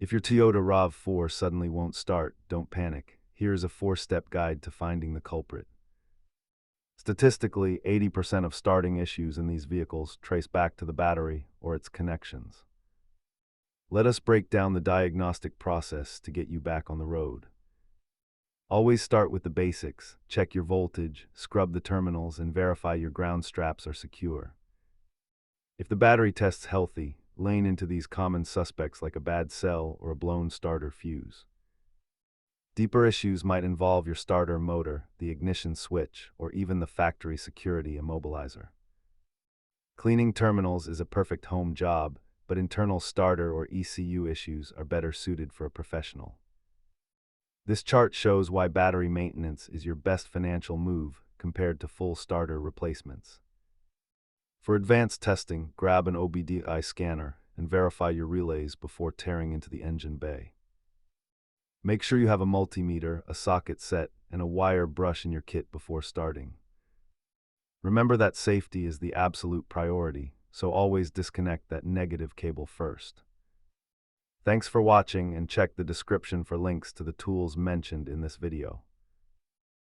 If your Toyota RAV4 suddenly won't start, don't panic. Here's a 4-step guide to finding the culprit. Statistically, 80% of starting issues in these vehicles trace back to the battery or its connections. Let us break down the diagnostic process to get you back on the road. Always start with the basics. Check your voltage, scrub the terminals, and verify your ground straps are secure. If the battery tests healthy, lean into these common suspects like a bad cell or a blown starter fuse. Deeper issues might involve your starter motor, the ignition switch, or even the factory security immobilizer. Cleaning terminals is a perfect home job, but internal starter or ECU issues are better suited for a professional. This chart shows why battery maintenance is your best financial move compared to full starter replacements. For advanced testing, grab an OBD-I scanner and verify your relays before tearing into the engine bay. Make sure you have a multimeter, a socket set, and a wire brush in your kit before starting. Remember that safety is the absolute priority, so always disconnect that negative cable first. Thanks for watching, and check the description for links to the tools mentioned in this video.